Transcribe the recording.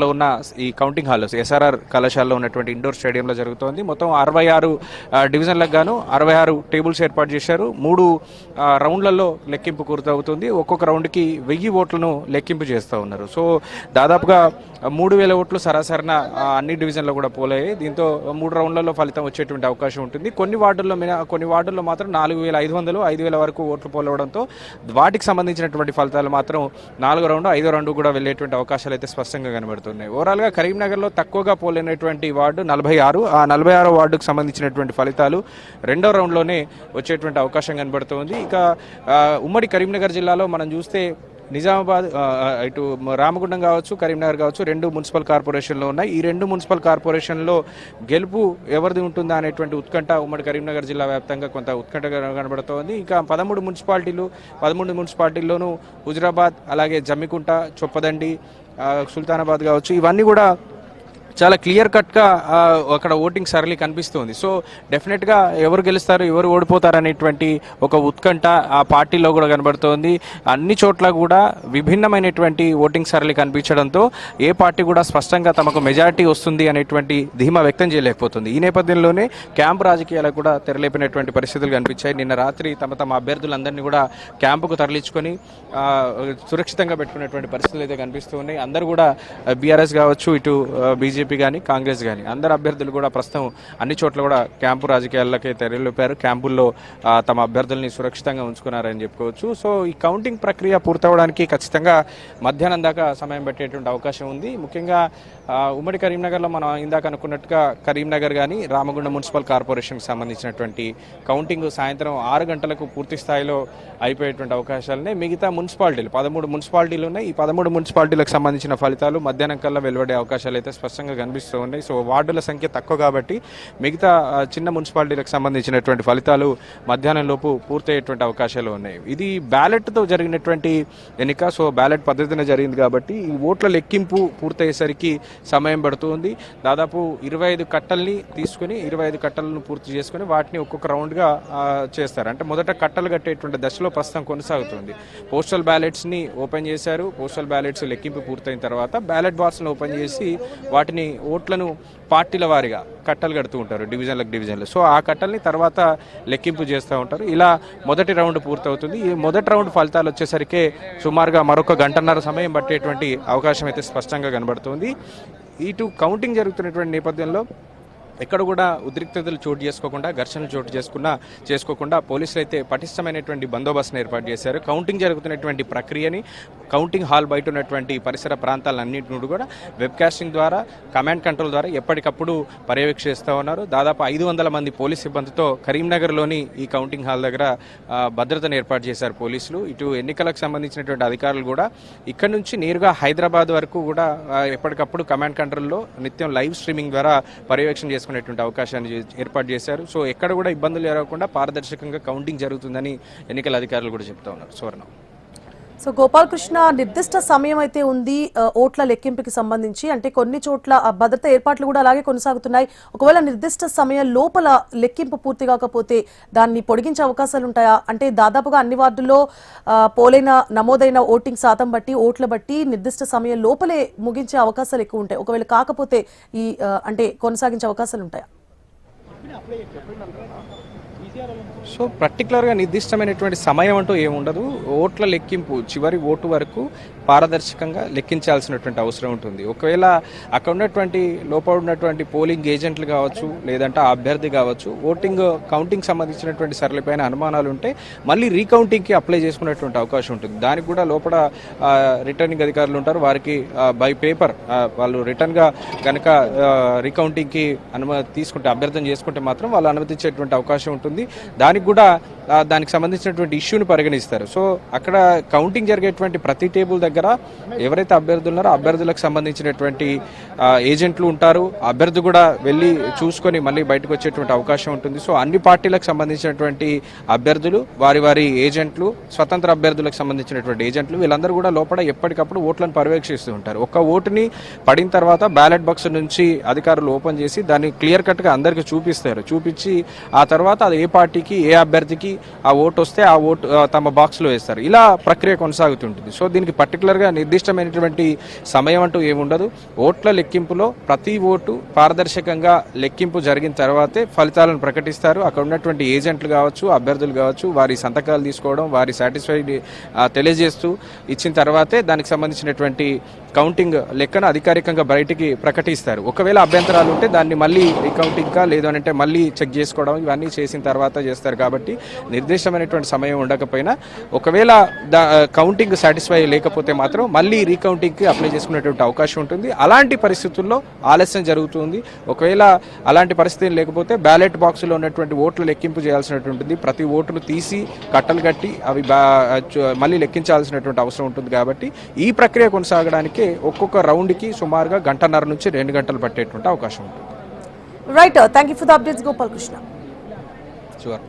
లో ఉన్న ఈ కౌంటింగ్ హాల్ ఎస్ఆర్ఆర్ కళాశాలలో ఉన్నటువంటి ఇండోర్ స్టేడియంలో జరుగుతోంది. మొత్తం 66 డివిజన్లకు గాను 66 టేబుల్స్ ఏర్పాటు చేశారు. 3 రౌండ్లలో లెక్కింపు పూర్తవుతుంది. ఒక్కొక్క రౌండ్కి 1000 ఓట్లను లెక్కింపు చేస్తూ ఉన్నారు. సో దాదాపుగా 3000 ఓట్లు సరాసరిన అన్ని డివిజన్లో కూడా పోలయ్యాయి. దీంతో 3 రౌండ్లలో ఫలితం వచ్చేటువంటి అవకాశం ఉంటుంది. కొన్ని వార్డుల్లో మాత్రం 4500, 5000 వరకు ఓట్లు పోలవడంతో వాటికి సంబంధించినటువంటి ఫలితాలు మాత్రం 4వ రౌండ్, 5వ రౌండ్ కూడా వెళ్ళేటువంటి అవకాశాలు అయితే స్పష్టంగా కనబడుతున్నాయి. ఓవరాల్గా కరీంనగర్లో తక్కువగా పోలైనటువంటి వార్డు 46. ఆ 46వ వార్డుకు సంబంధించినటువంటి ఫలితాలు 2వ రౌండ్లోనే వచ్చేటువంటి అవకాశం కనబడుతుంది. ఇక ఉమ్మడి కరీంనగర్ జిల్లాలో మనం చూస్తే నిజామాబాద్, ఇటు రామగుండం కావచ్చు, కరీంనగర్ కావచ్చు, 2 మున్సిపల్ కార్పొరేషన్లు ఉన్నాయి. ఈ 2 మున్సిపల్ కార్పొరేషన్లో గెలుపు ఎవరిది ఉంటుందా అనేటువంటి ఉత్కంఠ ఉమ్మడి కరీంనగర్ జిల్లా వ్యాప్తంగా కొంత ఉత్కంఠగా కనబడుతోంది. ఇక 13 మున్సిపాలిటీల్లోనూ హుజురాబాద్, అలాగే జమ్మికుంట, చొప్పదండి, సుల్తానాబాద్ కావచ్చు, ఇవన్నీ కూడా చాలా క్లియర్ కట్గా అక్కడ ఓటింగ్ సరళి కనిపిస్తుంది. సో డెఫినెట్గా ఎవరు గెలుస్తారు, ఎవరు ఓడిపోతారు అనేటువంటి ఒక ఉత్కంఠ ఆ పార్టీలో కూడా కనబడుతోంది. అన్ని చోట్ల కూడా విభిన్నమైనటువంటి ఓటింగ్ సరళి కనిపించడంతో ఏ పార్టీ కూడా స్పష్టంగా తమకు మెజారిటీ వస్తుంది అనేటువంటి ధీమా వ్యక్తం చేయలేకపోతుంది. ఈ నేపథ్యంలోనే క్యాంపు రాజకీయాలకు కూడా తెరలేపినటువంటి పరిస్థితులు కనిపించాయి. నిన్న రాత్రి తమ అభ్యర్థులందరినీ కూడా క్యాంపుకు తరలించుకొని సురక్షితంగా పెట్టుకునేటువంటి పరిస్థితులు అయితే కనిపిస్తూ ఉన్నాయి. అందరూ కూడా బీఆర్ఎస్ కావచ్చు, ఇటు బీజేపీ కానీ, కాంగ్రెస్ కానీ అందరు అభ్యర్థులు కూడా ప్రస్తుతం అన్ని చోట్ల కూడా క్యాంపు రాజకీయాలకే తెరలేపారు. క్యాంపుల్లో తమ అభ్యర్థుల్ని సురక్షితంగా ఉంచుకున్నారని చెప్పుకోవచ్చు. సో ఈ కౌంటింగ్ ప్రక్రియ పూర్తవడానికి ఖచ్చితంగా మధ్యాహ్నం దాకా సమయం పెట్టేటువంటి అవకాశం ఉంది. ముఖ్యంగా ఉమ్మడి కరీంనగర్లో మనం ఇందాక అనుకున్నట్టుగా కరీంనగర్ కానీ, రామగుండం మున్సిపల్ కార్పొరేషన్కి సంబంధించినటువంటి కౌంటింగ్ సాయంత్రం 6 గంటలకు పూర్తి స్థాయిలో అయిపోయేటువంటి అవకాశాలనే. మిగతా మున్సిపాలిటీలు 13 మున్సిపాలిటీలు ఉన్నాయి. ఈ 13 మున్సిపాలిటీలకు సంబంధించిన ఫలితాలు మధ్యాహ్నం కల్లా వెలువడే అవకాశాలు అయితే స్పష్టంగా కనిపిస్తూ ఉన్నాయి. సో వార్డుల సంఖ్య తక్కువ కాబట్టి మిగతా చిన్న మున్సిపాలిటీలకు సంబంధించినటువంటి ఫలితాలు మధ్యాహ్నం లోపు పూర్తయ్యేటువంటి అవకాశాలు ఉన్నాయి. ఇది బ్యాలెట్తో జరిగినటువంటి ఎన్నిక. సో బ్యాలెట్ పద్ధతిన జరిగింది కాబట్టి ఈ ఓట్ల లెక్కింపు పూర్తయ్యేసరికి సమయం పడుతుంది. దాదాపు 25 కట్టల్ని తీసుకుని 25 కట్టలను పూర్తి చేసుకుని వాటిని ఒక్కొక్క రౌండ్గా చేస్తారు. అంటే మొదట కట్టలు కట్టేటువంటి దశలో ప్రస్తుతం కొనసాగుతుంది. పోస్టల్ బ్యాలెట్స్ని ఓపెన్ చేశారు. పోస్టల్ బ్యాలెట్స్ లెక్కింపు పూర్తయిన తర్వాత బ్యాలెట్ బాక్స్ను ఓపెన్ చేసి వాటిని ఓట్లను పార్టీల వారిగా కట్టలు కడుతూ ఉంటారు, డివిజన్లు. సో ఆ కట్టల్ని తర్వాత లెక్కింపు చేస్తూ ఉంటారు. ఇలా మొదటి రౌండ్ పూర్తవుతుంది. ఈ మొదటి రౌండ్ ఫలితాలు వచ్చేసరికి సుమారుగా మరొక గంటన్నర సమయం పట్టేటువంటి అవకాశం అయితే స్పష్టంగా కనబడుతుంది. ఇటు కౌంటింగ్ జరుగుతున్నటువంటి నేపథ్యంలో ఎక్కడ కూడా ఉద్రిక్తతలు చోటు చేసుకోకుండా, ఘర్షణలు చోటు చేసుకోకుండా పోలీసులు అయితే పటిష్టమైనటువంటి బందోబస్తును ఏర్పాటు చేశారు. కౌంటింగ్ జరుగుతున్నటువంటి ప్రక్రియని, కౌంటింగ్ హాల్ బయట ఉన్నటువంటి పరిసర ప్రాంతాలన్నింటినీ కూడా వెబ్కాస్టింగ్ ద్వారా, కమాండ్ కంట్రోల్ ద్వారా ఎప్పటికప్పుడు పర్యవేక్షిస్తూ ఉన్నారు. దాదాపు 500 మంది పోలీస్ సిబ్బందితో కరీంనగర్లోని ఈ కౌంటింగ్ హాల్ దగ్గర భద్రతను ఏర్పాటు చేశారు పోలీసులు. ఇటు ఎన్నికలకు సంబంధించినటువంటి అధికారులు కూడా ఇక్కడ నుంచి నేరుగా హైదరాబాద్ వరకు కూడా ఎప్పటికప్పుడు కమాండ్ కంట్రోల్లో నిత్యం లైవ్ స్ట్రీమింగ్ ద్వారా పర్యవేక్షణ చేసుకునేటువంటి అవకాశాన్ని ఏర్పాటు చేశారు. సో ఎక్కడ కూడా ఇబ్బందులు జరగకుండా పారదర్శకంగా కౌంటింగ్ జరుగుతుందని ఎన్నికల అధికారులు కూడా చెప్తా ఉన్నారు. సువర్ణ. సో గోపాలకృష్ణ, నిర్దిష్ట సమయం అయితే ఉంది ఓట్ల లెక్కింపుకి సంబంధించి. అంటే కొన్ని చోట్ల భద్రత ఏర్పాట్లు కూడా అలాగే కొనసాగుతున్నాయి. ఒకవేళ నిర్దిష్ట సమయం లోపల లెక్కింపు పూర్తి కాకపోతే దాన్ని పొడిగించే అవకాశాలు ఉంటాయా? అంటే దాదాపుగా అన్ని వార్డుల్లో నమోదైన ఓటింగ్ శాతం బట్టి, ఓట్ల బట్టి నిర్దిష్ట సమయం లోపలే ముగించే అవకాశాలు ఎక్కువ ఉంటాయి. ఒకవేళ కాకపోతే అంటే కొనసాగించే అవకాశాలు ఉంటాయా? సో పర్టికులర్గా నిర్దిష్టమైనటువంటి సమయం అంటూ ఏముండదు. ఓట్ల లెక్కింపు చివరి ఓటు వరకు పారదర్శకంగా లెక్కించాల్సినటువంటి అవసరం ఉంటుంది. ఒకవేళ అక్కడ ఉన్నటువంటి లోపల ఉన్నటువంటి పోలింగ్ ఏజెంట్లు కావచ్చు, లేదంటే అభ్యర్థి కావచ్చు, కౌంటింగ్ సంబంధించినటువంటి సరళిపైన అనుమానాలు ఉంటే మళ్ళీ రీకౌంటింగ్కి అప్లై చేసుకునేటువంటి అవకాశం ఉంటుంది. దానికి కూడా లోపల రిటర్నింగ్ అధికారులు ఉంటారు. వారికి బై పేపర్ వాళ్ళు రిటర్న్గా కనుక రీకౌంటింగ్కి తీసుకుంటే, అభ్యర్థన చేసుకుంటే మాత్రం వాళ్ళు అనుమతించేటువంటి అవకాశం ఉంటుంది. దానికి సంబంధించినటువంటి ఇష్యూని పరిగణిస్తారు. సో అక్కడ కౌంటింగ్ జరిగేటువంటి ప్రతి టేబుల్ దగ్గర ఎవరైతే అభ్యర్థులు ఉన్నారో అభ్యర్థులకు సంబంధించినటువంటి ఏజెంట్లు ఉంటారు. అభ్యర్థి కూడా వెళ్ళి చూసుకొని మళ్ళీ బయటకు వచ్చేటువంటి అవకాశం ఉంటుంది. సో అన్ని పార్టీలకు సంబంధించినటువంటి అభ్యర్థులు, వారి ఏజెంట్లు, స్వతంత్ర అభ్యర్థులకు సంబంధించినటువంటి ఏజెంట్లు, వీళ్ళందరూ కూడా లోపల ఎప్పటికప్పుడు ఓట్లను పర్యవేక్షిస్తూ ఉంటారు. ఒక ఓటుని పడిన తర్వాత బ్యాలెట్ బాక్స్ నుంచి అధికారులు ఓపెన్ చేసి దాన్ని క్లియర్ కట్గా అందరికీ చూపిస్తారు. చూపించి ఆ తర్వాత అది ఏ పార్టీకి, ఏ అభ్యర్థికి ఆ ఓటు వస్తే ఆ ఓటు తమ బాక్స్లో వేస్తారు. ఇలా ప్రక్రియ కొనసాగుతుంటుంది. సో దీనికి పర్టికులర్గా నిర్దిష్టమైనటువంటి సమయం అంటూ ఏముండదు. ఓట్ల లెక్కింపులో ప్రతి ఓటు పారదర్శకంగా లెక్కింపు జరిగిన తర్వాతే ఫలితాలను ప్రకటిస్తారు. అక్కడ ఉన్నటువంటి ఏజెంట్లు కావచ్చు, అభ్యర్థులు కావచ్చు, వారి సంతకాలు తీసుకోవడం, వారి సాటిస్ఫైడ్ తెలియజేస్తూ ఇచ్చిన తర్వాతే దానికి సంబంధించినటువంటి కౌంటింగ్ లెక్కను అధికారికంగా బయటికి ప్రకటిస్తారు. ఒకవేళ అభ్యంతరాలు ఉంటే దాన్ని మళ్ళీ రీకౌంటింగ్గా లేదు అంటే మళ్ళీ చెక్ చేసుకోవడం ఇవన్నీ చేసిన తర్వాత చేస్తారు. కాబట్టి నిర్దిష్టమైనటువంటి సమయం ఉండకపోయినా ఒకవేళ కౌంటింగ్ సాటిస్ఫై లేకపోతే మాత్రం మళ్ళీ రీకౌంటింగ్కి అప్లై చేసుకునేటువంటి అవకాశం ఉంటుంది. అలాంటి పరిస్థితుల్లో ఆలస్యం జరుగుతుంది. ఒకవేళ అలాంటి పరిస్థితి లేకపోతే బ్యాలెట్ బాక్సులో ఉన్నటువంటి ఓట్లు లెక్కింపు చేయాల్సినటువంటిది, ప్రతి ఓటును తీసి కట్టలు కట్టి అవి మళ్ళీ లెక్కించాల్సినటువంటి అవసరం ఉంటుంది. కాబట్టి ఈ ప్రక్రియ కొనసాగడానికి ఒక్కొక్క రౌండ్కి సుమారుగా 1.5 నుంచి 2 గంటలు పట్టేటువంటి అవకాశం ఉంటుంది. Right, thank you for the updates Gopal Krishna. Sure.